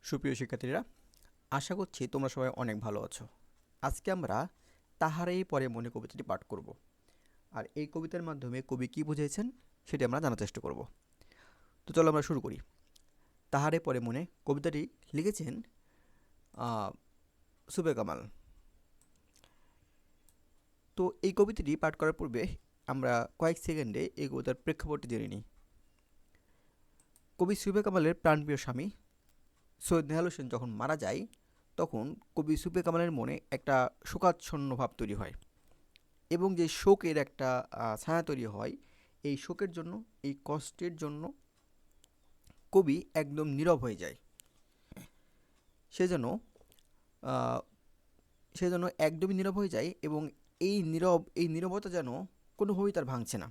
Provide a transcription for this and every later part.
সুপ্রিয় শিক্ষার্থীরা, আশা করছি তোমরা সবাই অনেক ভালো আছো। আজকে আমরা তাহারেই পরে মনে কবিতাটি পাঠ করব, আর এই কবিতার মাধ্যমে কবি কি বুঝিয়েছেন সেটি আমরা জানার চেষ্টা করব। তো চলো আমরা শুরু করি। তাহারে পরে মনে কবিতাটি লিখেছেন সুবে কামাল। তো এই কবিতাটি পাঠ করার পূর্বে আমরা কয়েক সেকেন্ডে এই কবিতার প্রেক্ষাপটটি জেনে নিই। কবি সুবে কামালের প্রাণপ্রিয় স্বামী সৈয়দ নেহাল হোসেন যখন মারা যায়, তখন কবি সুবে কামালের মনে একটা শোকাচ্ছন্ন ভাব তৈরি হয়, এবং যে শোকের একটা ছায়া তৈরি হয়, এই শোকের জন্য, এই কষ্টের জন্য কবি একদম নীরব হয়ে যায়। সেজন্য আহ, সেজন্য একদমই নীরব হয়ে যায়, এবং এই নীরবতা যেন কোনোভাবেই তার ভাঙছে না।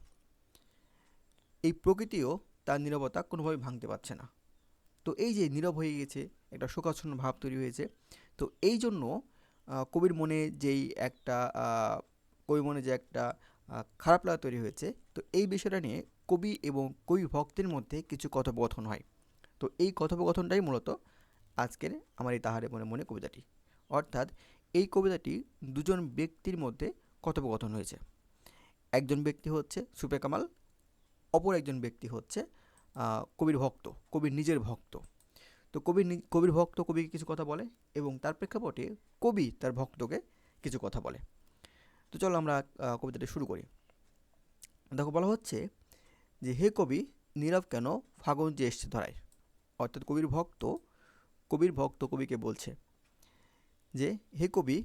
এই প্রকৃতিও তার নীরবতা কোনোভাবেই ভাঙতে পারছে না। তো এই যে নীরব হয়ে গেছে, একটা শোকাচ্ছন্ন ভাব তৈরি হয়েছে। তো এই জন্য কবির মনে যেই একটা কবির মনে যে একটা খারাপ লাগা তৈরি হয়েছে, তো এই বিষয়টা নিয়ে কবি এবং কবি ভক্তের মধ্যে কিছু কথোপকথন হয়। তো এই কথোপকথনটাই মূলত আজকের আমার এই তাহারে মনে মনে কবিতাটি। অর্থাৎ এই কবিতাটি দুজন ব্যক্তির মধ্যে কথোপকথন হয়েছে। একজন ব্যক্তি হচ্ছে সুপে কামাল, অপর একজন ব্যক্তি হচ্ছে কবির ভক্ত, কবির নিজের ভক্ত। তো কবির ভক্ত কবিকে কিছু কথা বলে, এবং তার প্রেক্ষাপটে কবি তার ভক্তকে কিছু কথা বলে। তো চলো আমরা কবিতাটি শুরু করি। দেখো, বলা হচ্ছে যে হে কবি, নীরব কেন, ফাগুন যে এসছে ধরায়। অর্থাৎ কবির ভক্ত কবিকে বলছে যে হে কবি,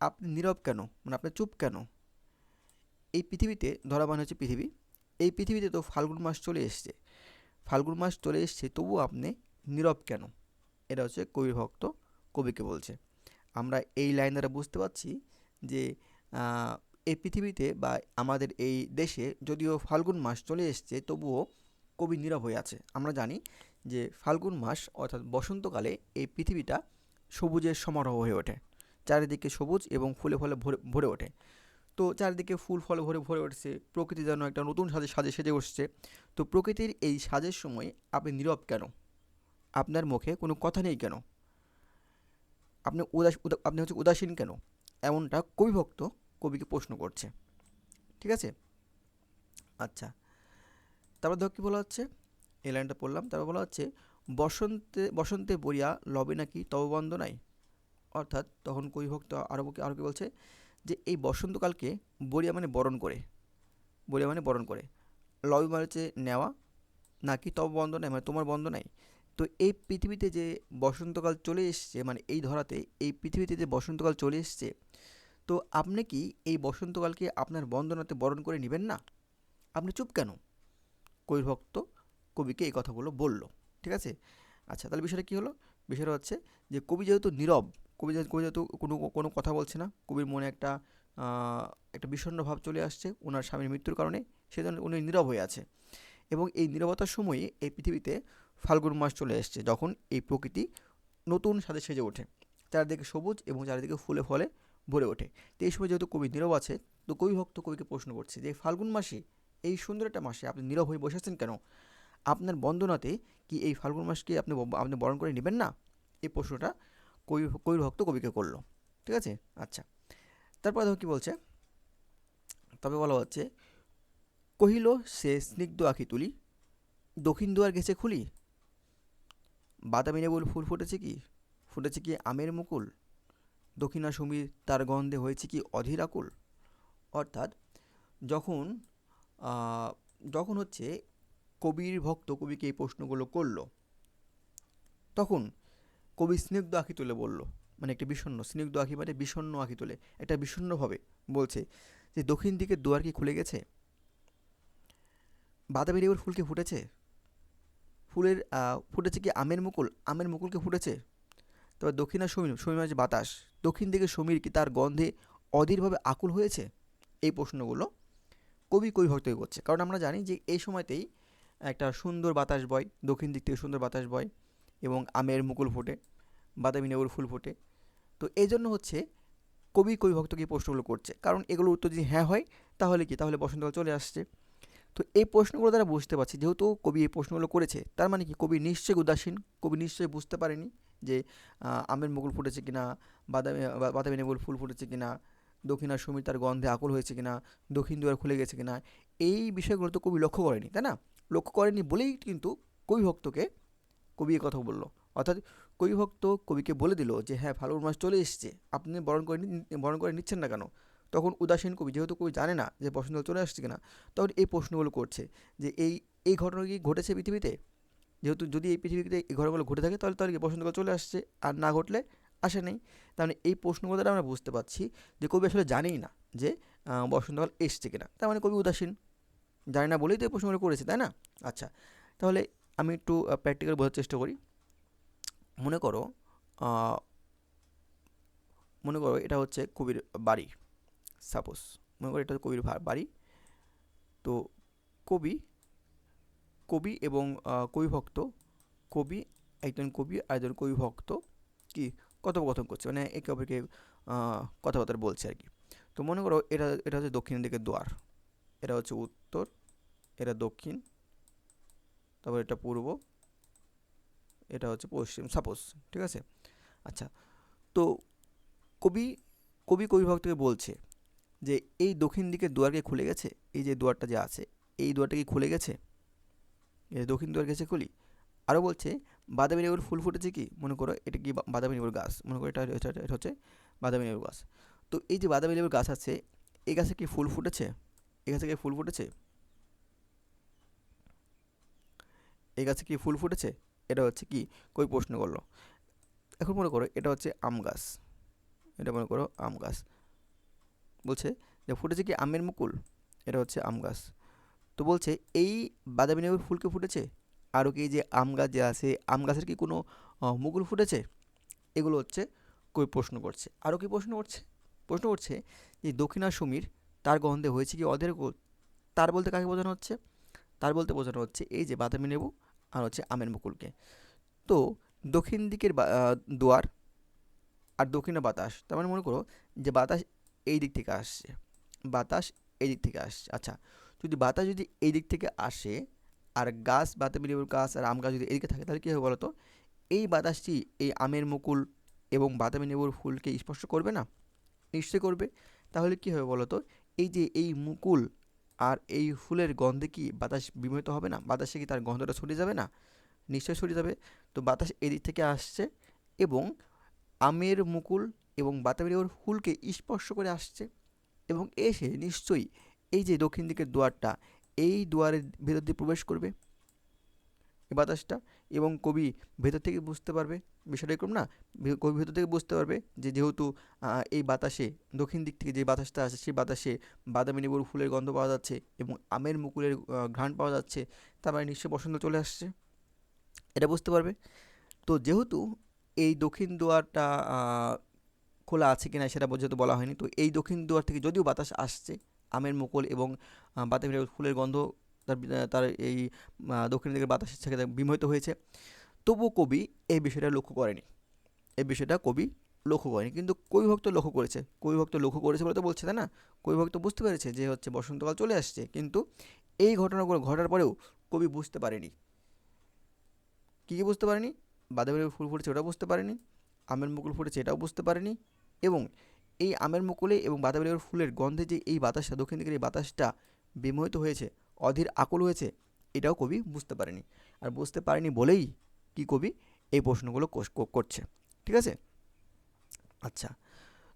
আপনি নীরব কেন, মানে আপনি চুপ কেন। এই পৃথিবীতে, ধরা মানে হচ্ছে পৃথিবী, এই পৃথিবীতে তো ফাল্গুন মাস চলে এসছে, ফাল্গুন মাস চলে এসছে, তবুও আপনি নীরব কেন। এটা হচ্ছে কবির ভক্ত কবিকে বলছে। আমরা এই লাইন দ্বারা বুঝতে পারছি যে আহ, এই পৃথিবীতে বা আমাদের এই দেশে যদিও ফাল্গুন মাস চলে এসছে, তবুও কবি নীরব হয়ে আছে। আমরা জানি যে ফাল্গুন মাস অর্থাৎ বসন্তকালে এই পৃথিবীটা সবুজের সমারোহ হয়ে ওঠে। চারিদিকে সবুজ এবং ফুলে ফলে ভরে ভরে ওঠে। তো চারিদিকে ফুল ফলে ভরে ভরে উঠছে, প্রকৃতি যেন একটা নতুন সাজে সাজে সেজে উঠছে। তো প্রকৃতির এই সাজের সময় আপনি নীরব কেন, আপনার মুখে কোনো কথা নেই কেন, আপনি হচ্ছে উদাসীন কেন, এমনটা কবিভক্ত কবিকে প্রশ্ন করছে। ঠিক আছে? আচ্ছা, তারপর দেখো কী বলা হচ্ছে। এই লাইনটা পড়লাম, তারপর বলা হচ্ছে বসন্তে বসন্তে বরিয়া লবে নাকি তব বন্দনায়। অর্থাৎ তখন কবিভক্ত আরও কি বলছে যে এই বসন্তকালকে বরিয়া মানে বরণ করে, বরিয়া মানে বরণ করে, লবে মানে হচ্ছে নেওয়া, নাকি তব বন্দনায় মানে তোমার বন্দনায়। তো এই পৃথিবীতে যে বসন্তকাল চলে এসছে, মানে এই ধরাতে এই পৃথিবীতে যে বসন্তকাল চলে এসছে, তো আপনি কি এই বসন্তকালকে আপনার বন্দনাতে বরণ করে নেবেন না? আপনি চুপ কেন? কবির ভক্ত কবিকে এই কথাগুলো বলল। ঠিক আছে? আচ্ছা, তাহলে বিষয়টা কী হলো? বিষয়টা হচ্ছে যে কবি যেহেতু নীরব, কবি যেহেতু কোনো কোনো কথা বলছে না, কবির মনে একটা বিষণ্ণ ভাব চলে আসছে ওনার স্বামীর মৃত্যুর কারণে, সেজন্য উনি নীরব হয়ে আছে। এবং এই নীরবতার সময়ে এই পৃথিবীতে ফাল্গুন মাস চলে এসছে, যখন এই প্রকৃতি নতুন সাজে সেজে ওঠে, চারিদিকে সবুজ এবং চারিদিকে ফুলে ফলে ভরে ওঠে। তো এই সময় যেহেতু কবি নীরব আছে, তো কবি ভক্ত কবিকে প্রশ্ন করছে যে ফাল্গুন মাসে, এই সুন্দর একটা মাসে আপনি নীরব হয়ে বসেছেন কেন? আপনার বন্দনাতে কি এই ফাল্গুন মাসকে আপনি বরণ করে নেবেন না? এই প্রশ্নটা কবির ভক্ত কবিকে করলো। ঠিক আছে? আচ্ছা, তারপর দেখো কী বলছে। তবে বলা হচ্ছে কহিল সে স্নিগ্ধ আঁখি তুলি, দক্ষিণ দুয়ার গেছে খুলি, বাদামি নেবুল ফুল ফুটেছে কি আমের মুকুল, দক্ষিণা সমীর তার গন্ধে হয়েছে কি অধীর আকুল। অর্থাৎ যখন আহ, যখন হচ্ছে কবির ভক্ত কবিকে এই প্রশ্নগুলো করলো, তখন কবি স্নিগ্ধ আঁখি তুলে বলল, মানে একটা বিষণ্ণ, স্নিগ্ধ আঁখি মানে বিষণ্ণ আঁখি তুলে একটা বিষণ্ণভাবে বলছে যে দক্ষিণ দিকের দুয়ার কি খুলে গেছে, বাদামি লেবুর ফুল কি ফুটেছে, ফুটেছে কি আমের মুকুল কি ফুটেছে। তবে দক্ষিণা সমীর মানে যে বাতাস, দক্ষিণ দিকে সমীর কি তার গন্ধে অধীরভাবে আকুল হয়েছে। এই প্রশ্নগুলো কবি ভক্তই করছে, কারণ আমরা জানি যে এই সময়তেই একটা সুন্দর বাতাস বয়, দক্ষিণ দিক থেকে সুন্দর বাতাস বয়, এবং আমের মুকুল ফোটে, বাদামি লেবুর ফুল ফোটে। তো এই জন্য হচ্ছে কবি ভক্তকে এই প্রশ্নগুলো করছে, কারণ এগুলোর উত্তর যদি হ্যাঁ হয়, তাহলে কি, তাহলে বসন্তকাল চলে আসছে। তো এই প্রশ্নগুলো দ্বারা বুঝতে পারছি, যেহেতু কবি এই প্রশ্নগুলো করেছে, তার মানে কি কবি নিশ্চয়ই উদাসীন, কবি নিশ্চয়ই বুঝতে পারেনি যে আমের মুকুল ফুটেছে কিনা, বাদামি লেবুর ফুল ফুটেছে কিনা, দক্ষিণা সমীর তার গন্ধে আকুল হয়েছে কিনা, দক্ষিণ দুয়ার খুলে গেছে কিনা, এই বিষয়গুলো তো কবি লক্ষ্য করেনি, তাই না? লক্ষ্য করেনি বলেই কিন্তু কবিভক্তকে কবি এ কথা বলল। অর্থাৎ কবিভক্ত কবিকে বলে দিল যে হ্যাঁ, ফাল্গুন মাস চলে এসছে, আপনি বরণ করে নিচ্ছেন না কেন? তখন উদাসীন কবি, যেহেতু কবি জানে না যে বসন্তকাল চলে আসছে কিনা, তখন এই প্রশ্নগুলো করছে যে এই ঘটনা কি ঘটেছে পৃথিবীতে? যেহেতু যদি এই পৃথিবীতে এই ঘটনাগুলো ঘটে থাকে, তাহলে কি বসন্তকাল চলে আসছে? আর না ঘটলে আসে নেই। তার মানে এই প্রশ্নগুলো দ্বারা আমরা বুঝতে পারছি যে কবি আসলে জানেই না যে বসন্তকাল এসছে কিনা। তার মানে কবি উদাসীন, জানে না বলেই তো এই প্রশ্নগুলো করেছে, তাই না? আচ্ছা, তাহলে আমি একটু প্র্যাকটিক্যাল বোঝার চেষ্টা করি। মনে করো আহ, মনে করো এটা হচ্ছে কবির বাড়ি। সাপোজ মনে করো এটা হচ্ছে কবির বাড়ি। তো কবি কবি এবং কবিভক্ত, কবি, একজন কবি আর একজন কবিভক্ত কি কথোপকথন করছে, মানে একে অপরকে কথাবার্তা বলছে আর কি। তো মনে করো এটা এটা হচ্ছে দক্ষিণ দিকের দোয়ার, এটা হচ্ছে উত্তর, এটা দক্ষিণ, তারপর এটা পূর্ব, এটা হচ্ছে পশ্চিম, সাপোজ। ঠিক আছে? আচ্ছা, তো কবি কবিভক্তকে বলছে যে এই দক্ষিণ দিকের দুয়ারকে খুলে গেছে, এই যে দুয়ারটা যে আছে, এই দুয়ারটা কি খুলে গেছে? এই দক্ষিণ দুয়ার গেছে খুলি। আরও বলছে বাদামি লেবুর ফুল ফুটেছে কি, মনে করো এটা কি বাদামি লেবুর গাছ, মনে করো এটা হচ্ছে বাদামি লেবুর গাছ। তো এই যে বাদামি লেবুর গাছ আছে, এই গাছে কি ফুল ফুটেছে? এই গাছে কি ফুল ফুটেছে? এই গাছে কি ফুল ফুটেছে? এটা হচ্ছে কি কই প্রশ্ন করলো। এখন মনে করো এটা হচ্ছে আম গাছ, এটা মনে করো আম গাছ। বলছে যে ফুটেছে কি আমের মুকুল, এটা হচ্ছে আম গাছ। তো বলছে এই বাদামি লেবুর ফুল কি ফুটেছে? আরও কি যে আম গাছ যে আছে, আম গাছের কি কোনো মুকুল ফুটেছে? এগুলো হচ্ছে কই প্রশ্ন করছে। আরও কি প্রশ্ন করছে? প্রশ্ন করছে যে দক্ষিণা সমীর তার গন্ধে হয়েছে কি অধের গোল। তার বলতে কাকে বোঝানো হচ্ছে? তার বলতে বোঝানো হচ্ছে এই যে বাদামি লেবু আর হচ্ছে আমের মুকুলকে। তো দক্ষিণ দিকের দুয়ার আর দক্ষিণে বাতাস, তার মানে মনে করো যে বাতাস এই দিক থেকে আসছে, বাতাস এই দিক থেকে আসছে। আচ্ছা, যদি বাতাস যদি এই দিক থেকে আসে আর গাছ, বাতাবি লেবুর গাছ আর আম গাছ যদি এদিকে থাকে, তাহলে কী হবে বলো তো? এই বাতাসটি এই আমের মুকুল এবং বাতাবি লেবুর ফুলকে স্পর্শ করবে না? নিশ্চয়ই করবে। তাহলে কী হবে বলো তো? এই যে এই মুকুল আর এই ফুলের গন্ধে কি বাতাস বিমোহিত হবে না? বাতাসে কি তার গন্ধটা ছড়িয়ে যাবে না? নিশ্চয়ই ছড়িয়ে যাবে। তো বাতাস এদিক থেকে আসছে এবং আমের মুকুল এবং বাতাবি লেবুর ফুলকে স্পর্শ করে আসছে এবং এসে নিশ্চয়ই এই যে দক্ষিণ দিকের দুয়ারটা, এই দুয়ারের ভেতর দিয়ে প্রবেশ করবে এই বাতাসটা। এবং কবি ভেতর থেকে বুঝতে পারবে বিষয়টা এরকম না, কবি ভেতর থেকে বুঝতে পারবে যে যেহেতু এই বাতাসে দক্ষিণ দিক থেকে যে বাতাসটা আসে, সেই বাতাসে বাদামি লেবুর ফুলের গন্ধ পাওয়া যাচ্ছে এবং আমের মুকুলের ঘ্রাণ পাওয়া যাচ্ছে, তার মানে নিশ্চয়ই বসন্ত চলে আসছে, এটা বুঝতে পারবে। তো যেহেতু এই দক্ষিণ দুয়ারটা খোলা আছে কিনা সেটা যেহেতু বলা হয়নি, তো এই দক্ষিণ দুয়ার থেকে যদিও বাতাস আসছে, আমের মুকুল এবং বাতাবি লেবুর ফুলের গন্ধ তার তার এই দক্ষিণ দিকের বাতাসের থেকে বিমোহিত হয়েছে, তবুও কবি এই বিষয়টা লক্ষ্য করেনি। এই বিষয়টা কবি লক্ষ্য করেনি, কিন্তু কবিভক্ত লক্ষ্য করেছে। কবিভক্ত লক্ষ্য করেছে বলে তো বলছে, তাই না? কবিভক্ত বুঝতে পেরেছে যে হচ্ছে বসন্তকাল চলে আসছে, কিন্তু এই ঘটনাগুলো ঘটার পরেও কবি বুঝতে পারেনি। কী কী বুঝতে পারেনি? বাদামি লেবুর ফুল ফুটেছে ওটাও বুঝতে পারেনি, আমের মুকুল ফুটেছে এটাও বুঝতে পারেনি, এবং এই আমের মুকুলে এবং বাদামি লেবুর ফুলের গন্ধে যে এই বাতাসটা, দক্ষিণ দিকের এই বাতাসটা বিমোহিত হয়েছে, অধীর আকুল হয়েছে, এটাও কবি বুঝতে পারেনি। আর বুঝতে পারেনি বলেই কি কবি এই প্রশ্নগুলো করছে। ঠিক আছে? আচ্ছা,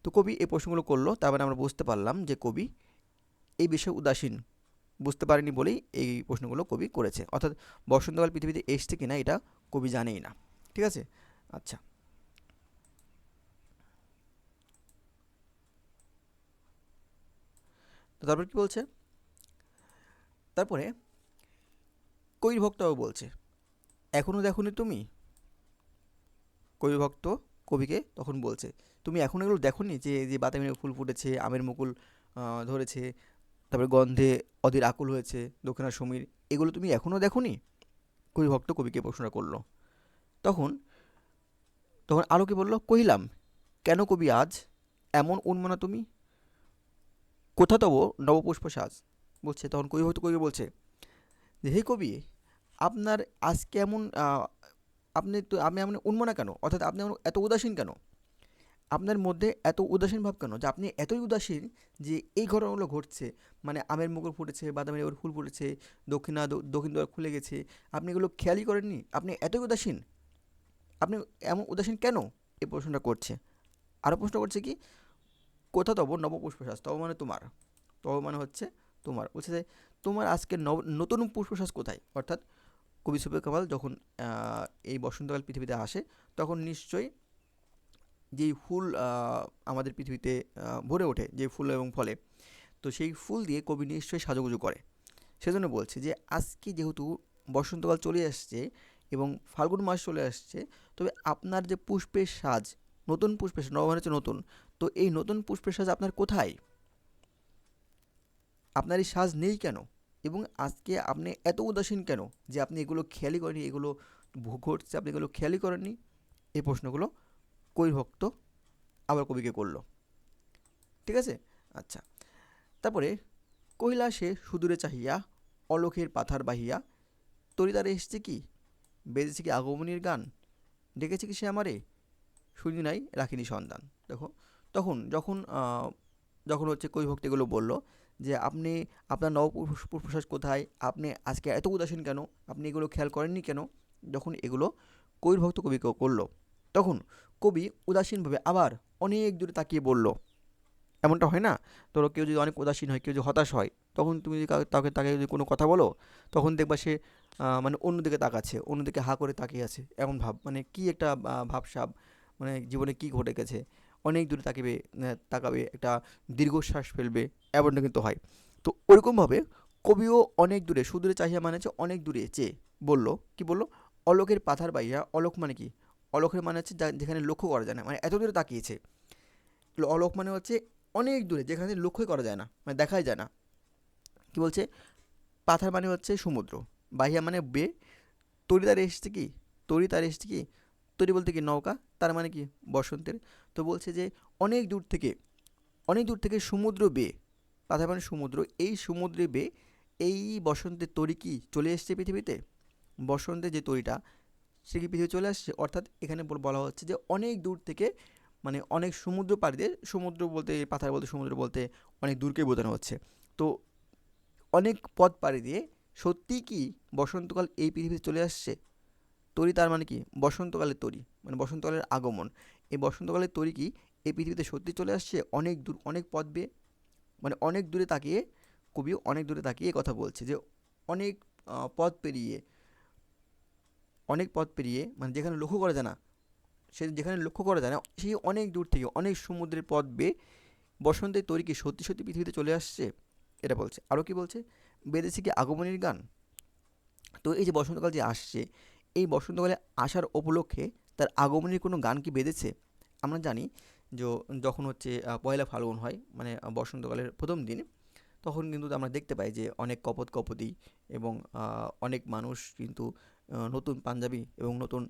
তো কবি এই প্রশ্নগুলো করলো, তারপরে আমরা বুঝতে পারলাম যে কবি এই বিষয়ে উদাসীন, বুঝতে পারেনি বলেই এই প্রশ্নগুলো কবি করেছে। অর্থাৎ বসন্তকাল পৃথিবীতে এসছে কিনা এটা কবি জানেই না। ঠিক আছে? আচ্ছা, তো তারপর কি বলছে? তারপরে কবির ভক্তও বলছে এখনও দেখোনি তুমি। কবির ভক্ত কবিকে তখন বলছে তুমি এখন এগুলো দেখোনি, যে যে বাতাবি ফুল ফুটেছে, আমের মুকুল ধরেছে, তারপরে গন্ধে অধীর আকুল হয়েছে দক্ষিণা সমীর, এগুলো তুমি এখনও দেখোনি? কবি ভক্ত কবিকে প্রশ্নটা করলো। তখন তখন আলোকে বলল কহিলাম, কেন কবি আজ এমন উন্মনা তুমি, কোথা তব নবপুষ্প সাজ। বলছে তখন কবি ভক্ত কবিকে বলছে যে হে কবি, আপনার আজ কেমন আপনি উন্মাদনা কেন, অর্থাৎ আপনি এত উদাসীন কেন, আপনার মধ্যে এত উদাসীন ভাব কেন, যে আপনি এতই উদাসীন যে এই ঘটনাগুলো ঘটছে, মানে আমের মুকুল ফুটেছে, বাদামের এবার ফুল ফুটেছে, দক্ষিণ দ্বার খুলে গেছে, আপনি এগুলো খেয়ালই করেননি, আপনি এতই উদাসীন, আপনি এমন উদাসীন কেন, এই প্রশ্নটা করছে। আরও প্রশ্ন করছে কি, কোথা তব নব পুষ্পশ্বাস, তব মানে তোমার, তব মানে হচ্ছে তোমার, বলছে যে তোমার আজকে নতুন পুষ্পশ্বাস কোথায়, অর্থাৎ কবি সুফিয়া কামাল যখন এই বসন্তকাল পৃথিবীতে আসে, তখন নিশ্চয়ই যেই ফুল আমাদের পৃথিবীতে ভরে ওঠে, যে ফুল এবং ফলে, তো সেই ফুল দিয়ে কবি নিশ্চয়ই সাজুগুজু করে। সেজন্য বলছে যে আজকে যেহেতু বসন্তকাল চলে আসছে এবং ফাল্গুন মাস চলে আসছে, তবে আপনার যে পুষ্পের সাজ, নতুন পুষ্পের সাজ, নবান্ন হচ্ছে নতুন, তো এই নতুন পুষ্পের সাজ আপনার কোথায়, আপনার এই সাজ নেই কেন, এবং আজকে আপনি এত উদাসীন কেন যে আপনি এগুলো খেয়ালই করেনি, এগুলো ঘটছে আপনি এগুলো খেয়ালই করেননি। এই প্রশ্নগুলো কবি ভক্ত আবার কবিকে করলো। ঠিক আছে, আচ্ছা। তারপরে কহিলা সে সুদূরে চাহিয়া, অলোকের পাথার বাহিয়া, তরিদারে এসছে কি, বেজেছে কি আগমনীর গান, ডেকেছে কি সে আমারে, শুনি নাই রাখিনি সন্ধান। দেখো, তখন যখন যখন হচ্ছে কবি ভক্ত এগুলো বললো যে আপনি আপনার নবপুষ্পশ্বাস কোথায়, আপনি আজকে এত উদাসীন কেন, আপনি এগুলো খেয়াল করেননি কেন, যখন এগুলো কবির ভক্ত কবিকে করলো, তখন কবি উদাসীনভাবে আবার অনেক দূরে তাকিয়ে বলল, এমনটা হয় না, ধরো কেউ যদি অনেক উদাসীন হয়, কেউ যদি হতাশ হয়, তখন তুমি যদি তাকে যদি কোনো কথা বলো, তখন দেখবা সে মানে অন্যদিকে তাকাচ্ছে, অন্যদিকে হা করে তাকিয়ে আছে, এমন ভাব, মানে কি একটা ভাবসাব, মানে জীবনে কি ঘটে গেছে, অনেক দূরে তাকাবে, একটা দীর্ঘশ্বাস ফেলবে, এমনটা কিন্তু হয়। তো ওরকমভাবে কবিও অনেক দূরে, সুদূরে চাহিয়া মানে হচ্ছে অনেক দূরে চেয়ে বললো, কি বললো, অলোকের পাথার বাইয়া, অলোক মানে কি, অলোকের মানে হচ্ছে যেখানে লক্ষ্য করা যায় না, মানে এত দূরে তাকিয়েছে, অলোক মানে হচ্ছে অনেক দূরে, যেখানে লক্ষ্যই করা যায় না, মানে দেখাই যায় না। কি বলছে, পাথার মানে হচ্ছে সমুদ্র, বাহিয়া মানে বে, তরি তার এসছে কি, তরি তার এসছে কি, তরি বলতে কি নৌকা, তার মানে কি বসন্তের। তো বলছে যে অনেক দূর থেকে, অনেক দূর থেকে সমুদ্র বে, পাথার মানে সমুদ্র, এই সমুদ্রে বে এই বসন্তের তরি কি চলে এসছে পৃথিবীতে, বসন্তের যে তরিটা সে কি পৃথিবী চলে আসছে, অর্থাৎ এখানে বলা হচ্ছে যে অনেক দূর থেকে, মানে অনেক সমুদ্র পাড়ি দিয়ে, সমুদ্র বলতে পাথার বলতে সমুদ্র বলতে অনেক দূরকেই বোঝানো হচ্ছে। তো অনেক পথ পাড়ি দিয়ে সত্যি কি বসন্তকাল এই পৃথিবীতে চলে আসছে, তরি তার মানে কি বসন্তকালের তরি, মানে বসন্তকালের আগমন, এই বসন্তকালের তরি কি এই পৃথিবীতে সত্যি চলে আসছে অনেক দূর, অনেক পথ বেয়ে, মানে অনেক দূরে তাকিয়ে, কবি অনেক দূরে তাকিয়ে কথা বলছে যে অনেক পথ পেরিয়ে, অনেক পথ পেরিয়ে, মানে যেখানে লক্ষ্য করা যায় না, সে যেখানে লক্ষ্য করা যায় না সেই অনেক দূর থেকে, অনেক সমুদ্রের পথ বেয়ে বসন্তের তরি কি সত্যি সত্যি পৃথিবীতে চলে আসছে, এটা বলছে। আরও কি বলছে, বেঁধেছে কি আগমনের গান, তো এই যে বসন্তকাল যে আসছে, এই বসন্তকালে আসার উপলক্ষে তার আগমনের কোনো গান কি বেঁধেছে। আমরা জানি যে যখন হচ্ছে পয়লা ফাল্গুন হয়, মানে বসন্তকালের প্রথম দিন, তখন কিন্তু আমরা দেখতে পাই যে অনেক কপোত কপোতি এবং অনেক মানুষ কিন্তু নতুন পাঞ্জাবি এবং নতুন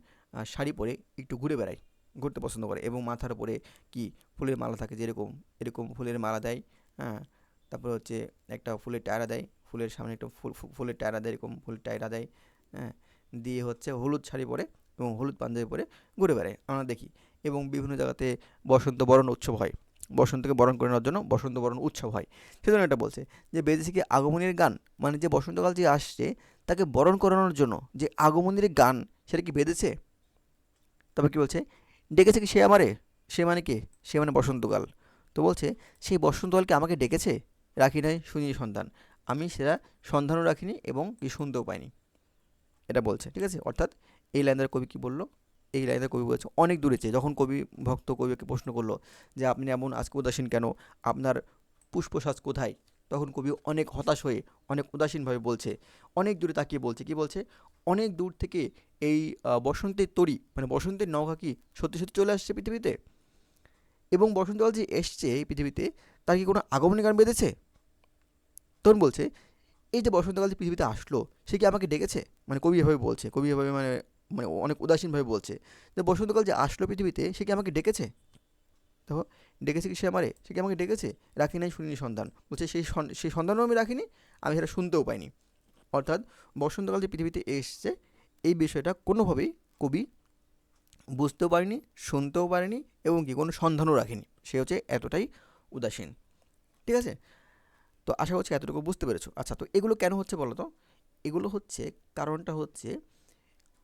শাড়ি পরে একটু ঘুরে বেড়ায়, ঘুরতে পছন্দ করে, এবং মাথার উপরে কি ফুলের মালা থাকে, যেরকম এরকম ফুলের মালা দেয়, হ্যাঁ, তারপরে হচ্ছে একটা ফুলের টায়রা দেয়, ফুলের সামনে একটা ফুলের টায়রা দেয়, এরকম ফুলের টায়রা দেয়, হ্যাঁ, দিয়ে হচ্ছে হলুদ শাড়ি পরে এবং হলুদ পাঞ্জাবি পরে ঘুরে বেড়ায় আমরা দেখি। এবং বিভিন্ন জায়গাতে বসন্ত বরণ উৎসব হয়, বসন্তকে বরণ করে নেওয়ার জন্য বসন্ত বরণ উৎসব হয়। সেজন্য এটা বলছে যে বেদেশে কি আগমনের গান, মানে যে বসন্তকাল যে আসছে তাকে বরণ করানোর জন্য যে আগমনের গান, সেটা কি বেঁধেছে। তবে কি বলছে, ডেকেছে কি সে আমারে, সে মানে কে, সে মানে বসন্তকাল। তো বলছে সেই বসন্তকালকে আমাকে ডেকেছে, রাখি নাই শুনি সন্ধান, আমি সেটা সন্ধানও রাখিনি এবং কি শুনতেও পাইনি, এটা বলছে। ঠিক আছে, অর্থাৎ এই লাইনের কবি কি বললো, এই লাইনের কবি বলছে অনেক দূরে চেয়ে, যখন কবি ভক্ত কবিকে প্রশ্ন করলো যে আপনি এমন আজকে উদাসীন কেন, আপনার পুষ্পসাজ কোথায়, তখন কবি অনেক হতাশ হয়ে অনেক উদাসীনভাবে বলছে, অনেক দূরে তাকিয়ে বলছে, কি বলছে, অনেক দূর থেকে এই বসন্তের তরি, মানে বসন্তের নৌকা কি সত্যি সত্যি চলে আসছে পৃথিবীতে, এবং বসন্তকাল যে এসছে এই পৃথিবীতে তার কি কোনো আগমনী গান বেঁধেছে। তখন বলছে এই যে বসন্তকাল যে পৃথিবীতে আসলো সে কি আমাকে ডেকেছে, মানে কবি এভাবে বলছে, কবি এভাবে মানে মানে অনেক উদাসীনভাবে বলছে যে বসন্তকাল যে আসলো পৃথিবীতে সে কি আমাকে ডেকেছে। দেখো, ডেকেছে কি সে আমারে, সে কি আমাকে ডেকেছে, রাখি নাই শুনিনি সন্ধান, বলছে সেই সন্ধানও আমি রাখিনি, আমি সেটা শুনতেও পাইনি। অর্থাৎ বসন্তকাল যে পৃথিবীতে এসছে এই বিষয়টা কোনোভাবেই কবি বুঝতেও পারেনি, শুনতেও পারেনি এবং কি কোনো সন্ধানও রাখেনি, সে হচ্ছে এতটাই উদাসীন। ঠিক আছে? তো আশা করছি এতটুকু বুঝতে পেরেছো। আচ্ছা, তো এগুলো কেন হচ্ছে বলো তো? এগুলো হচ্ছে, কারণটা হচ্ছে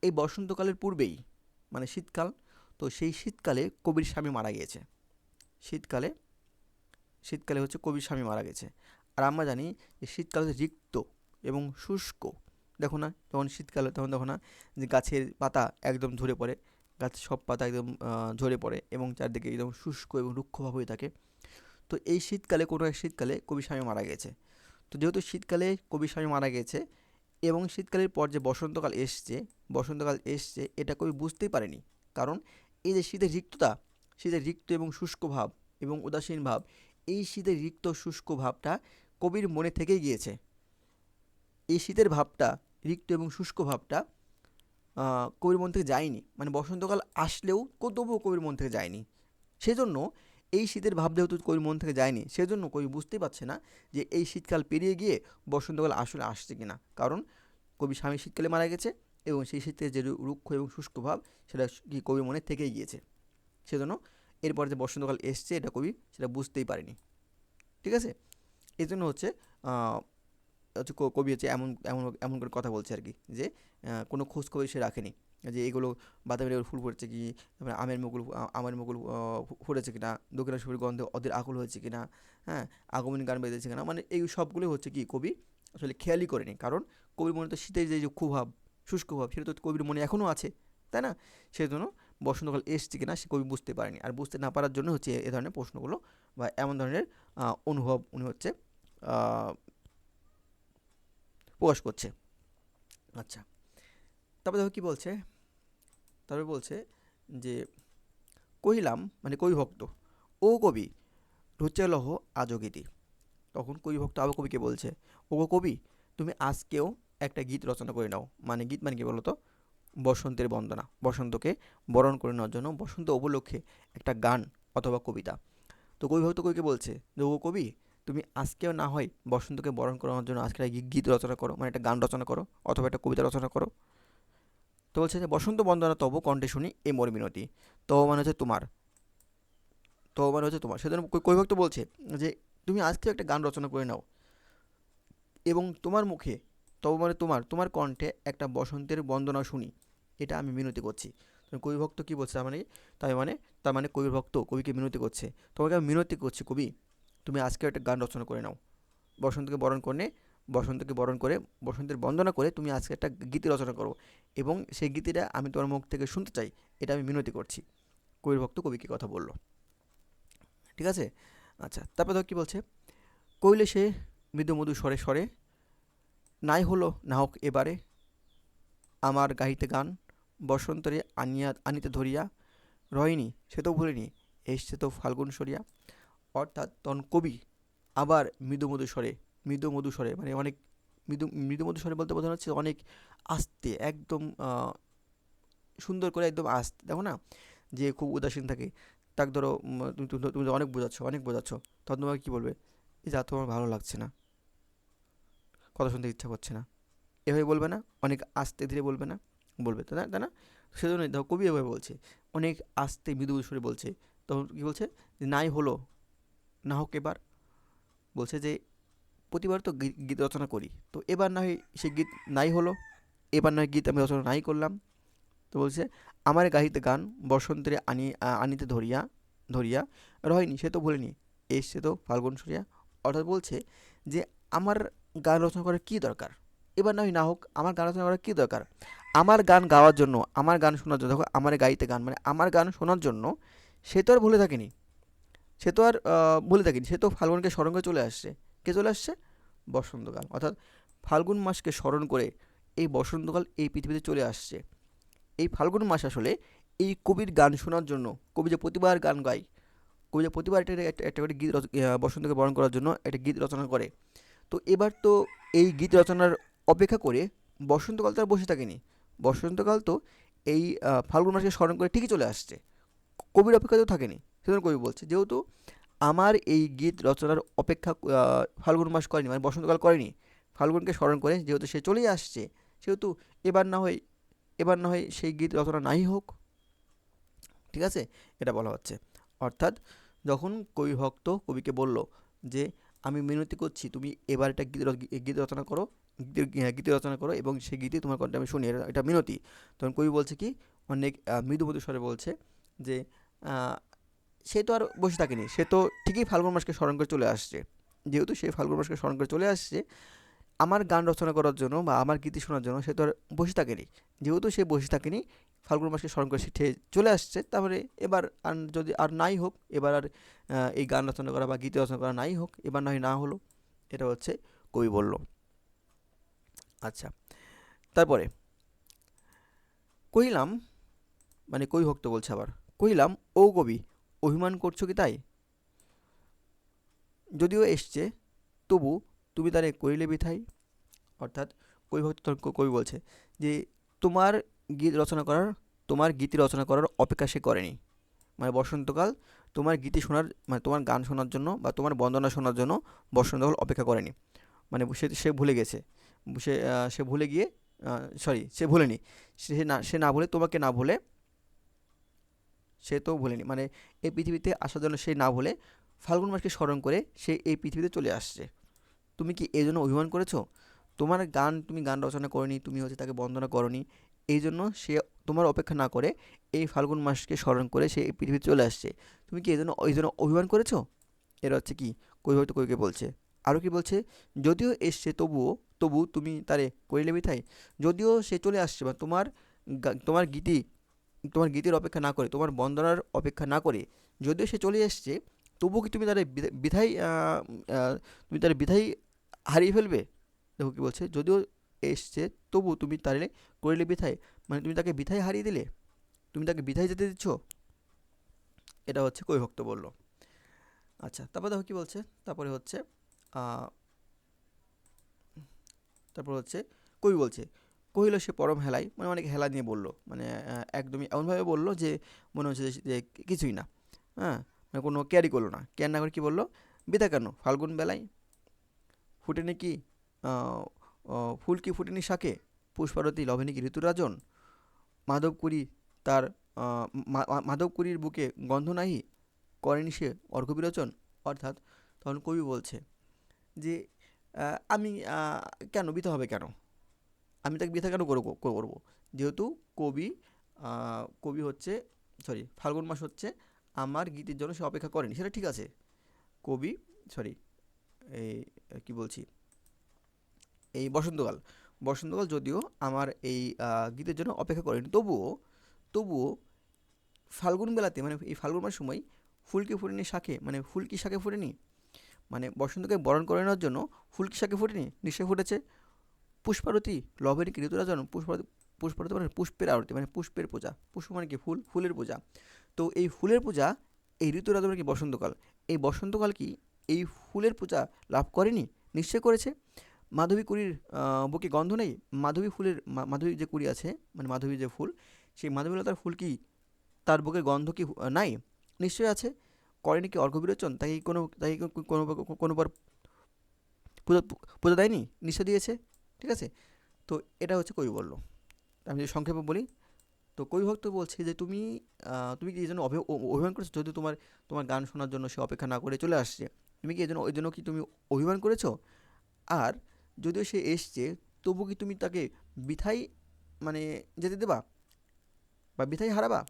এই বসন্তকালের পূর্বেই, মানে শীতকাল, তো সেই শীতকালে কবির স্বামী মারা গিয়েছে। শীতকালে শীতকালে হচ্ছে কবির স্বামী মারা গেছে। আর আমরা জানি যে শীতকাল হচ্ছে রিক্ত এবং শুষ্ক। দেখো না, যখন শীতকালে তখন দেখো না যে গাছের পাতা একদম ঝরে পড়ে, গাছের সব পাতা একদম ঝরে পড়ে এবং চারদিকে একদম শুষ্ক এবং রুক্ষভাব হয়ে থাকে। তো এই শীতকালে, কোনো এক শীতকালে কবির স্বামী মারা গেছে। তো যেহেতু শীতকালে কবির স্বামী মারা গেছে এবং শীতকালের পর যে বসন্তকাল এসছে এটা কবি বুঝতেই পারেনি। কারণ এই যে শীতের রিক্ততা, শীতের রিক্ত এবং শুষ্ক ভাব এবং উদাসীন ভাব, এই শীতের রিক্ত শুষ্ক ভাবটা কবির মনে থেকেই গিয়েছে। এই শীতের ভাবটা, রিক্ত এবং শুষ্ক ভাবটা কবির মন থেকে যায়নি, মানে বসন্তকাল আসলেও তবুও কবির মন থেকে যায়নি। সেজন্য এই শীতের ভাব যেহেতু কবির মন থেকে যায়নি, সেজন্য কবি বুঝতেই পারছে না যে এই শীতকাল পেরিয়ে গিয়ে বসন্তকাল আসলে আসছে কিনা। কারণ কবি স্বামী শীতকালে মারা গেছে এবং সেই শীতের যে রুক্ষ এবং শুষ্ক ভাব, সেটা কি কবির মনে থেকেই গিয়েছে। সেজন্য এরপর যে বসন্তকাল এসছে এটা কবি সেটা বুঝতেই পারেনি। ঠিক আছে? এই জন্য হচ্ছে কবি হচ্ছে এমন এমন এমন করে কথা বলছে আর কি, যে কোনো খোঁজ খবর সে রাখেনি, যে এগুলো বাতাবি লেবুর ফুল ফুটেছে কি, তারপরে আমের মুকুল ফুটেছে কিনা, দক্ষিণেশ্বরীর গন্ধে ওদের আকুল হয়েছে কিনা, হ্যাঁ, আগমনী গান বেঁধেছে কিনা, মানে এই সবগুলো হচ্ছে কি কবি আসলে খেয়ালই করেনি। কারণ কবির মনে তো শীতের যে রুক্ষ ভাব, শুষ্ক ভাব, সেটা তো কবির মনে এখনও আছে, তাই না? সেই জন্য বসন্তকাল এসছে কিনা সে কবি বুঝতে পারেনি। আর বুঝতে না পারার জন্য হচ্ছে এ ধরনের প্রশ্নগুলো বা এমন ধরনের অনুভব উনি হচ্ছে আহ, প্রকাশ করছে। আচ্ছা, তারপরে দেখো কি বলছে। তারপরে বলছে যে কহিলাম, মানে কবি ভক্ত, ও কবি রুচে লহ আজো গীতি। তখন কবি ভক্ত আবার কবিকে বলছে, ও কবি, তুমি আজকেও একটা গীত রচনা করে নাও। মানে গীত মানে কি বলো তো? বসন্তের বন্দনা, বসন্তকে বরণ করে নেওয়ার জন্য, বসন্ত উপলক্ষে একটা গান অথবা কবিতা। তো কবি ভক্ত কবিকে বলছে যে, ও কবি, তুমি আজকেও না হয় বসন্তকে বরণ করানোর জন্য আজকে একটা গীত রচনা করো, মানে একটা গান রচনা করো অথবা একটা কবিতা রচনা করো। তো বলছে যে, বসন্ত বন্দনা তব কণ্ঠে শুনি এ মোর মিনতি। তব মানে হচ্ছে তোমার, তব মানে হচ্ছে তোমার। সেজন্য কবি ভক্ত বলছে যে তুমি আজকে একটা গান রচনা করে নাও এবং তোমার মুখে, তব মানে তোমার, তোমার কণ্ঠে একটা বসন্তের বন্দনা শুনি, এটা আমি মিনতি করছি। তো কবি ভক্ত কী বলছে, তার মানে কবি ভক্ত কবিকে মিনতি করছে, তোমাকে আমি মিনতি করছি কবি, তুমি আজকে একটা গান রচনা করে নাও। বসন্তকে বরণ করে, বসন্তকে বরণ করে, বসন্তের বন্দনা করে তুমি আজকে একটা গীতি রচনা করো এবং সেই গীতিটা আমি তোমার মুখ থেকে শুনতে চাই, এটা আমি মিনতি করছি। কবির ভক্ত কবিকে কথা বলল। ঠিক আছে? আচ্ছা, তারপর ধর কী বলছে, কইলে সে মৃদু মধু স্বরে স্বরে, নাই হলো না হোক এবারে, আমার গাহিতে গান বসন্তরে আনিতে ধরিয়া, রয়নি সে তো ভুলিনি, এসছে তো ফাল্গুন সরিয়া। অর্থাৎ তখন কবি আবার মৃদু মধু স্বরে মানে অনেক মৃদু মধু স্বরে বলতে বোঝানো হচ্ছে অনেক আস্তে, একদম সুন্দর করে, একদম আস্তে। দেখো না, যে খুব উদাসীন থাকে, তাকে ধরো তুমি অনেক বোঝাচ্ছ, তখন তোমাকে কী বলবে, এই যা তোমার ভালো লাগছে না, কথা শুনতে ইচ্ছা করছে না, এভাবে বলবে না? অনেক আস্তে ধীরে বলবে না? বলবে, তাই না? সেজন্যই দেখো কবি এভাবে বলছে, অনেক আস্তে মৃদু সুরে বলছে। তখন কী বলছে, যে নাই হলো না হোক এবার, বলছে যে প্রতিবার তো গীত রচনা করি, তো এবার না হয় সে গীত নাই হলো, এবার নয় গীত আমি রচনা নাই করলাম। তো বলছে, আমার গাহিতে গান বসন্তের আনিতে ধরিয়া ধরিয়া, রয়নি সে তো ভুলিনি, এসছে তো ফাল্গুন সরিয়া। অর্থাৎ বলছে যে আমার গান রচনা করার কী দরকার, এবার না হয় না হোক, আমার গান রচনা করার কী দরকার, আমার গান গাওয়ার জন্য, আমার গান শোনার জন্য, দেখো আমার গাইতে গান মানে আমার গান শোনার জন্য সে তো আর ভুলে থাকেনি, সে তো ফাল্গুনকে স্মরণ করে চলে আসছে। কে চলে আসছে? বসন্তকাল। অর্থাৎ ফাল্গুন মাসকে স্মরণ করে এই বসন্তকাল এই পৃথিবীতে চলে আসছে। এই ফাল্গুন মাস আসলে এই কবির গান শোনার জন্য, কবি যে প্রতিবার গান গায়, কবি যে প্রতিবার একটা করে গীত বসন্তকে বরণ করার জন্য একটা গীত রচনা করে। তো এবার তো এই গীত রচনার অপেক্ষা করে বসন্তকাল তো আর বসে থাকেনি। বসন্তকাল তো এই ফাল্গুন মাসকে স্মরণ করে ঠিকই চলে আসছে, কবির অপেক্ষা তো থাকেনি। সেজন্য কবি বলছে, যেহেতু আমার এই গীত রচনার অপেক্ষা ফাল্গুন মাস করেনি, মানে বসন্তকাল করেনি, ফাল্গুনকে স্মরণ করে যেহেতু সে চলেই আসছে, সেহেতু এবার না হয় এবার না হয় সেই গীত রচনা নাই হোক। ঠিক আছে, এটা বলা হচ্ছে। অর্থাৎ যখন কবি ভক্ত কবিকে বলল যে আমি মিনতি করছি তুমি এবার একটা গীত রচনা করো, গীতি রচনা করো এবং সেই গীতি তোমার কণ্ঠে আমি শুনি, এটা মিনতি। তখন কবি বলছে কি, অনেক মৃদু মৃদু স্বরে বলছে যে আহ, সে তো আর বসে থাকেনি, সে তো ঠিকই ফাল্গুন মাসকে স্মরণ করে চলে আসছে। যেহেতু সে ফাল্গুন মাসকে স্মরণ করে চলে আসছে আমার গান রচনা করার জন্য বা আমার গীতি শোনার জন্য, সে তো আর বসে থাকেনি। যেহেতু সে বসে থাকেনি, ফাল্গুন মাসকে স্মরণ করে সে চলে আসছে, তারপরে এবার আর যদি আর নাই হোক, এবার আর এই গান রচনা করা বা গীতি রচনা করা নাই হোক, এবার না হয় না হলো। এটা হচ্ছে কবি বলল। আচ্ছা, তারপরে কহিলাম, মানে কবি ভক্ত বলছে আবার, কহিলাম ও কবি, অভিমান করছো কি তাই? যদিও এসছে তবু তুমি তারে করিলে বিথাই। অর্থাৎ কবি ভক্ত কবি বলছে যে তোমার তোমার গীতি রচনা করার অপেক্ষা সে করেনি। মানে বসন্তকাল তোমার গীতি শোনার, মানে তোমার গান শোনার জন্য বা তোমার বন্দনা শোনার জন্য বসন্তকাল অপেক্ষা করেনি। মানে সে ভুলে গেছে, সে ভুলে গিয়ে, সরি সে ভুলেনি, সে না ভুলে, তোমাকে না ভুলে, সে তো ভুলেনি, মানে এই পৃথিবীতে আসার জন্য সে না ভুলে ফাল্গুন মাসকে স্মরণ করে সে এই পৃথিবীতে চলে আসছে। তুমি কি এই জন্য অভিমান করেছো? তুমি গান রচনা করনি, তুমি হচ্ছে তাকে বন্দনা করনি, এই জন্য সে তোমার অপেক্ষা না করে এই ফাল্গুন মাসকে স্মরণ করে সে এই পৃথিবীতে চলে আসছে। তুমি কি এই জন্য অভিমান করেছো? এরা হচ্ছে কি, কই হয়তো কইকে বলছে। আরও কি বলছে, যদিও এসছে তবু তুমি তারে করিলে বিথাই। যদিও সে চলে আসছে বা তোমার গীতির অপেক্ষা না করে, তোমার বন্দনার অপেক্ষা না করে যদিও সে চলে এসছে, তবুও কি তুমি তারে বিধায় তুমি তারে বিধায় হারিয়ে ফেলবে? দেখো কি বলছে, যদিও এসছে তবু তুমি তারে করিলে বিথায়, মানে তুমি তাকে বিথায় হারিয়ে দিলে, তুমি তাকে বিথায় যেতে দিচ্ছ। এটা হচ্ছে কৈভক্ত বলল। আচ্ছা, তারপর দেখো কি বলছে, তারপরে হচ্ছে আহ, তারপর হচ্ছে কবি বলছে, কহিল সে পরম হেলাই, মানে অনেক হেলা নিয়ে বললো, মানে একদমই এমনভাবে বললো যে মনে হচ্ছে যে কিছুই না। হ্যাঁ, মানে কোনো ক্যারি করলো না, কেয়ার না করে কী বললো, বিধা কেন ফাল্গুন বেলায় ফুটেনি কি, আহ, ফুল কি ফুটেনি শাকে, পুষ্পারতী লভেনি কি ঋতুরাজন, মাধবকুড়ি তার মাধবকুড়ির বুকে গন্ধ নাহি, করেনি সে অর্ঘ্য বিলোচন। অর্থাৎ তখন কবি বলছে যে আমি কেন বৃথা হবে কেন, আমি তাকে বৃথা কেন করবো? যেহেতু কবি কবি হচ্ছে, সরি ফাল্গুন মাস হচ্ছে আমার গীতির জন্য সে অপেক্ষা করেনি, সেটা ঠিক আছে। কবি, সরি, এই কি বলছি, এই বসন্তকাল যদিও আমার এই গীতের জন্য অপেক্ষা করেনি, তবুও ফাল্গুন বেলাতে, মানে এই ফাল্গুন মাসের সময় ফুল কি ফোটেনি শাকে, মানে ফুল কি শাকে ফোটেনি, মানে বসন্তকে বরণ করে নেওয়ার জন্য ফুল কি শাকে ফোটেনি, নিশ্চয়ই ফুটেছে। পুষ্পারতি লবের কি ঋতুরাজন, পুষ্পারতি মানে পুষ্পের আরতি, মানে পুষ্পের পূজা, পুষ্প মানে কি ফুল, ফুলের পূজা। তো এই ফুলের পূজা, এই ঋতুরাজন মানে কি বসন্তকাল, এই বসন্তকাল কি এই ফুলের পূজা লাভ করেনি? নিশ্চয় করেছে। মাধবী কুড়ির বুকে গন্ধ নেই, মাধবী যে কুড়ি আছে, মানে মাধবী যে ফুল, সেই মাধবীলতার ফুল কি তার বুকে গন্ধ কি নাই? নিশ্চয়ই আছে। করেনি কি অর্ঘ্য বিরোচন, তাকে কোনোবার পূজা পূজা দেয়নি? নিশ্চয় দিয়েছে। ঠিক আছে, তো এটা হচ্ছে কবি বলল। আমি যদি সংক্ষেপে বলি, তো কবি ভক্ত বলছে যে তুমি কি এই জন্য অভিমান করেছো, যদি তোমার গান শোনার জন্য সে অপেক্ষা না করে চলে আসছে, তুমি কি এই জন্য কি তুমি অভিমান করেছো? আর যদিও সে এসছে, তবু কি তুমি তাকে বৃথাই, মানে যেতে দেবা বা বৃথাই হারাবা?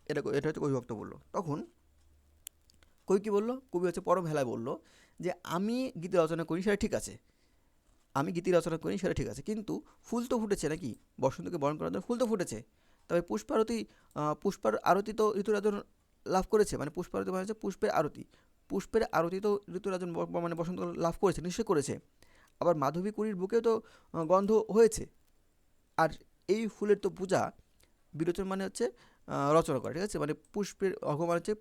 এটা হচ্ছে কবি ভক্ত বললো। তখন কবি কি বললো, কবি হচ্ছে পরম হেলায় বললো যে আমি গীতি রচনা করি সেটা ঠিক আছে, আমি গীতি রচনা করি সেটা ঠিক আছে, কিন্তু ফুল তো ফুটেছে নাকি, বসন্তকে বরণ করার জন্য ফুল তো ফুটেছে। তবে পুষ্পার আরতি তো ঋতুরাজন লাভ করেছে, মানে পুষ্পারতি মানে হচ্ছে পুষ্পের আরতি তো ঋতুরাজন মানে বসন্তকাল লাভ করেছে, নিশ্চয় করেছে। আবার মাধবী কুড়ির বুকেও তো গন্ধ হয়েছে। আর এই ফুলের তো পূজা, বিরোচন মানে হচ্ছে রচনা করা, ঠিক আছে, মানে পুষ্পের অর্ঘ্য মানে হচ্ছে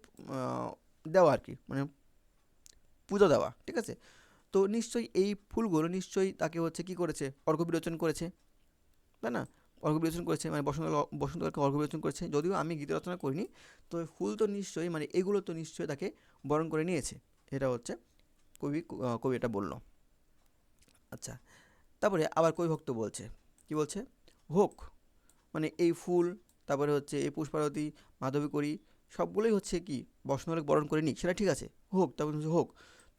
দেওয়া আর কি, মানে পূজা দেওয়া, ঠিক আছে। তো নিশ্চয়ই এই ফুলগুলো নিশ্চয়ই তাকে হচ্ছে কি করেছে, অর্ঘ্য বিলোচন করেছে, তাই না? অর্ঘ্য বিলোচন করেছে, মানে বসন্তকালকে অর্ঘ্য বিলোচন করেছে, যদিও আমি গীত রচনা করিনি। তো ফুল তো নিশ্চয়ই, মানে এগুলো তো নিশ্চয়ই তাকে বরণ করে নিয়েছে। এটা হচ্ছে কবি এটা বলল। আচ্ছা, তারপরে আবার কবি ভক্ত বলছে, কি বলছে, হোক মানে এই ফুল, তারপরে হচ্ছে এই পুষ্পাবতী, মাধবী করি, সবগুলোই হচ্ছে কি বসন্তকালে বরণ করে নিই, সেটা ঠিক আছে, হোক, তারপর হচ্ছে হোক,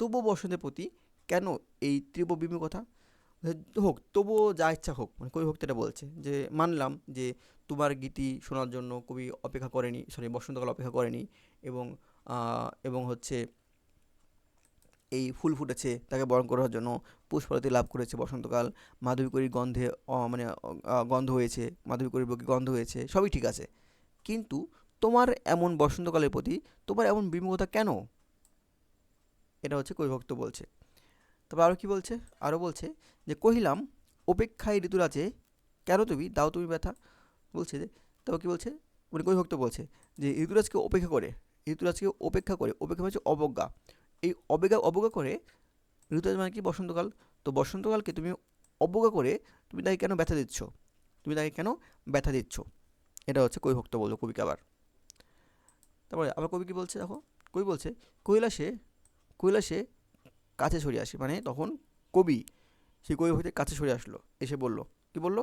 তবুও বসন্তের প্রতি কেন এই তীব্র বিমুখতা? হোক, তবুও যা ইচ্ছা হোক, মানে কবি ভক্তি এটা বলছে যে মানলাম যে তোমার গীতি শোনার জন্য কবি অপেক্ষা করেনি, সরি বসন্তকাল অপেক্ষা করেনি, এবং এবং হচ্ছে এই ফুল ফুটেছে তাকে বরণ করার জন্য, পুষ্পাবতী লাভ করেছে বসন্তকাল, মাধবীকরীর গন্ধে মানে গন্ধ হয়েছে, মাধবীকরীর বুকে গন্ধ হয়েছে, সবই ঠিক আছে, কিন্তু তোমার এমন বসন্তকালের প্রতি তোমার এমন বিমুখতা কেন? এটা হচ্ছে কবিভক্ত বলছে। তবে আরও কি বলছে? আরও বলছে যে কহিলাম অপেক্ষায় ঋতুরাজে, কেন তুমি দাও তুমি ব্যথা? বলছে যে, তবে কি বলছে, মানে কবিভক্ত বলছে যে ঋতুরাজকে অপেক্ষা করে, ঋতুরাজকে অপেক্ষা করে, অপেক্ষা মানে হচ্ছে অবজ্ঞা, এই অবজ্ঞা অবজ্ঞা করে, ঋতুরাজ মানে কি বসন্তকাল, তো বসন্তকালকে তুমি অবজ্ঞা করে তুমি তাকে কেন ব্যথা দিচ্ছ, তুমি তাকে কেন ব্যথা দিচ্ছ? এটা হচ্ছে কবিভক্ত বললো কবিকে আবার। তারপরে আবার কবি কি বলছে দেখো, কবি বলছে কৈলাসে, কৈলাসে কাছে সরে আসে, মানে তখন কবি সেই কবি ভক্তের কাছে সরে আসলো, এসে বলল, কি বলল,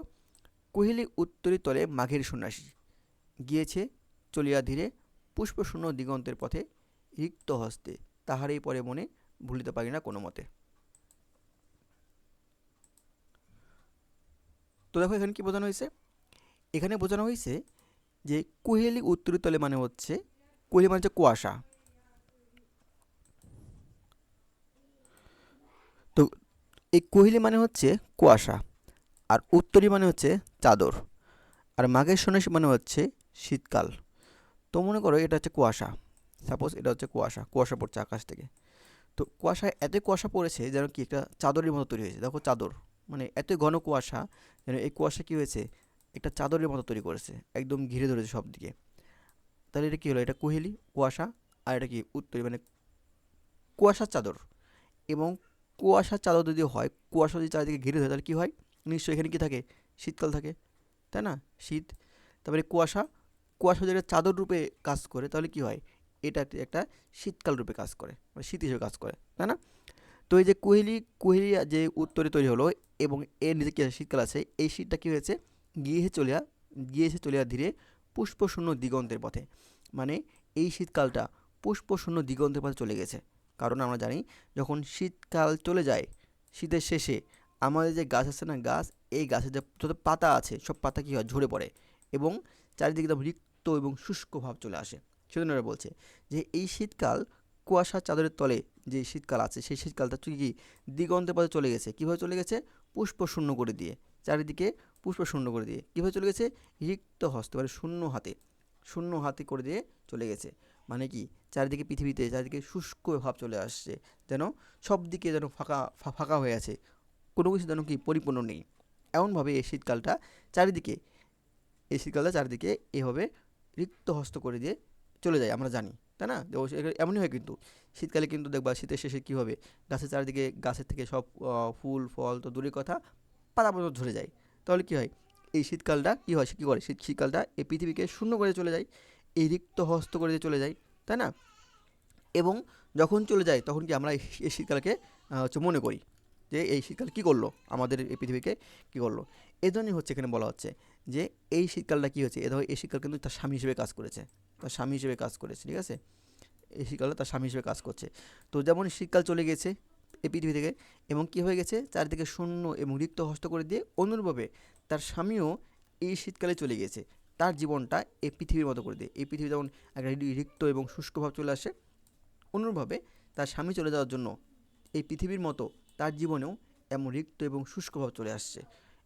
কহিলি উত্তরি তলে মাঘের সন্ন্যাসী, গিয়েছে চলিয়া ধীরে পুষ্পশূন্য দিগন্তের পথে, রিক্ত হস্তে তাহারই পরে মনে ভুলিতে পারি না কোনো মতে। তো দেখো এখানে কি বোঝানো হয়েছে, এখানে বোঝানো হয়েছে যে কুহেলি উত্তরি তলে মানে হচ্ছে, কুহেলি মানে হচ্ছে কুয়াশা, তো এই কুহেলি মানে হচ্ছে কুয়াশা, আর উত্তরি মানে হচ্ছে চাদর, আর মাঘের সন্ন্যাসী মানে হচ্ছে শীতকাল। তো মনে করো এটা হচ্ছে কুয়াশা, সাপোজ এটা হচ্ছে কুয়াশা, কুয়াশা পড়ছে আকাশ থেকে, তো কুয়াশায় এত কুয়াশা পড়েছে যেন কি একটা চাদরের মতো তৈরি হয়েছে, দেখো চাদর, মানে এত ঘন কুয়াশা যেন এই কুয়াশা কী হয়েছে, একটা চাদরের মতো তৈরি করেছে, একদম ঘিরে ধরেছে সব দিকে। তাহলে এটা কী হলো, এটা কুহেলি কুয়াশা, আর এটা কি উত্তরি মানে কুয়াশার চাদর। এবং কুয়াশার চাদর যদি হয়, কুয়াশা যদি চারিদিকে ঘিরে ধরে তাহলে কী হয়, নিশ্চয়ই এখানে কী থাকে, শীতকাল থাকে, তাই না, শীত। তারপরে কুয়াশা, কুয়াশা যদি একটা চাদর রূপে কাজ করে তাহলে কী হয়, এটা একটা শীতকাল রূপে কাজ করে, মানে শীত হিসেবে কাজ করে, তাই না? তো এই যে কুহেলি, কুহেলি যে উত্তরে তৈরি হলো, এবং এর নিচে কী আছে, শীতকাল আছে, এই শীতটা কী হয়েছে, গিয়েছে চলিয়া, গিয়েছে চলিয়া ধীরে পুষ্পশূন্য দিগন্তের পথে, মানে এই শীতকালটা পুষ্পশূন্য দিগন্তের পথে চলে গেছে। কারণ আমরা জানি যখন শীতকাল চলে যায়, শীতের শেষে আমাদের যে গাছ আছে না, গাছ, এই গাছের যে যত পাতা আছে সব পাতা কী হয়, ঝরে পড়ে, এবং চারিদিকে একদম রিক্ত এবং শুষ্ক ভাব চলে আসে। সেজন্য এরা বলছে যে এই শীতকাল কুয়াশার চাদরের তলে যে শীতকাল আছে, সেই শীতকালটা কি দিগন্তের পথে চলে গেছে, কীভাবে চলে গেছে, পুষ্প শূন্য করে দিয়ে, চারিদিকে পুষ্প শূন্য করে দিয়ে, কীভাবে চলে গেছে, রিক্ত হস্তে মানে শূন্য হাতে, শূন্য হাতে করে দিয়ে চলে গেছে। মানে কি, চারিদিকে পৃথিবীতে চারিদিকে শুষ্ক ভাব চলে আসছে, যেন সব দিকে যেন ফাঁকা ফাঁকা হয়ে আছে, কোনো কিছু যেন কি পরিপূর্ণ নেই, এমনভাবে এই শীতকালটা চারিদিকে, এই শীতকালটা চারিদিকে এভাবে রিক্ত হস্ত করে দিয়ে চলে যায়, আমরা জানি, তাই না? যে এমনই হয় কিন্তু শীতকালে কিন্তু দেখবা শীতের শেষে কী হবে, গাছের চারিদিকে, গাছের থেকে সব ফুল ফল তো দূরের কথা, পাতা পর্যন্ত ঝরে যায়। তাহলে কী হয়, এই শীতকালটা কী হয়, কী করে, শীতকালটা এই পৃথিবীকে শূন্য করে চলে যায়, এই রিক্ত হস্ত করে দিয়ে চলে যায়, তাই না? এবং যখন চলে যায় তখন কি আমরা এই শীতকালকে হচ্ছে মনে করি যে এই শীতকাল কী করলো, আমাদের এই পৃথিবীকে কী করলো। এই জন্যই হচ্ছে এখানে বলা হচ্ছে যে এই শীতকালটা কী হচ্ছে, এ ধরো এই শীতকাল কিন্তু তার স্বামী হিসেবে কাজ করেছে, তার স্বামী হিসেবে কাজ করেছে, ঠিক আছে, এই শীতকালে তার স্বামী হিসেবে কাজ করছে। তো যেমন শীতকাল চলে গেছে এই পৃথিবী থেকে, এবং কী হয়ে গেছে, চারিদিকে শূন্য এবং রিক্ত হস্ত করে দিয়ে, অনুরূপভাবে তার স্বামীও এই শীতকালে চলে গেছে, তার জীবনটা এই পৃথিবীর মতো করে দিয়ে, এই পৃথিবী যেমন একটা রিক্ত এবং শুষ্কভাব চলে আসে, অনুরূপভাবে তার স্বামী চলে যাওয়ার জন্য এই পৃথিবীর মতো তার জীবনেও এমন রিক্ত এবং শুষ্কভাব চলে আসছে,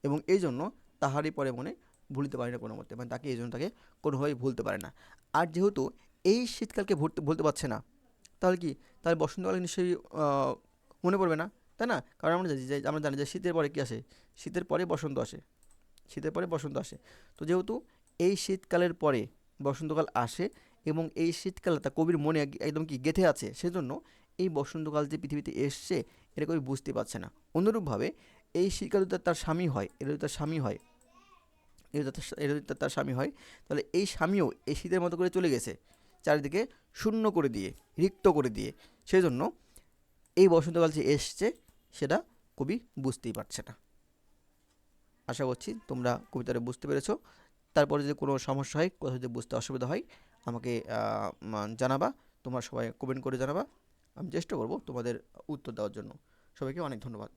এবং এই জন্য তাহারই পরে মনে ভুলতে পারে না কোনো মতে, মানে তাকে এই জন্য তাকে কোনোভাবেই ভুলতে পারে না। আর যেহেতু এই শীতকালকে ভুলতে পারছে না, তাহলে কি, তাহলে বসন্তকালে নিশ্চয়ই মনে পড়বে না, তাই না? কারণ আমরা জানি যে শীতের পরে কী আসে, শীতের পরে বসন্ত আসে, শীতের পরে বসন্ত আসে। তো যেহেতু এই শীতকালের পরে বসন্তকাল আসে, এবং এই শীতকালে তা কবির মনে একদম কি গেঁথে আছে, সেজন্য এই বসন্তকাল যে পৃথিবীতে এসছে এটা কবি বুঝতে পারছে না। অনুরূপভাবে এই শীতকাল যদি তার স্বামী হয়, এটা যদি তার স্বামী হয়, এটা যদি তার স্বামী হয়, তাহলে এই স্বামীও এই শীতের মতো করে চলে গেছে, চারিদিকে শূন্য করে দিয়ে, রিক্ত করে দিয়ে, সেই জন্য এই বসন্তকাল যে এসছে সেটা কবি বুঝতেই পারছে না। আশা করছি তোমরা কবিতাটা বুঝতে পেরেছো। তারপরে যদি কোনো সমস্যা হয়, কোথাও যদি বুঝতে অসুবিধা হয়, আমাকে জানাবা। তোমরা সবাই কমেন্ট করে জানাবা। আমি চেষ্টা করব তোমাদের উত্তর দেওয়ার জন্য। সবাইকে অনেক ধন্যবাদ।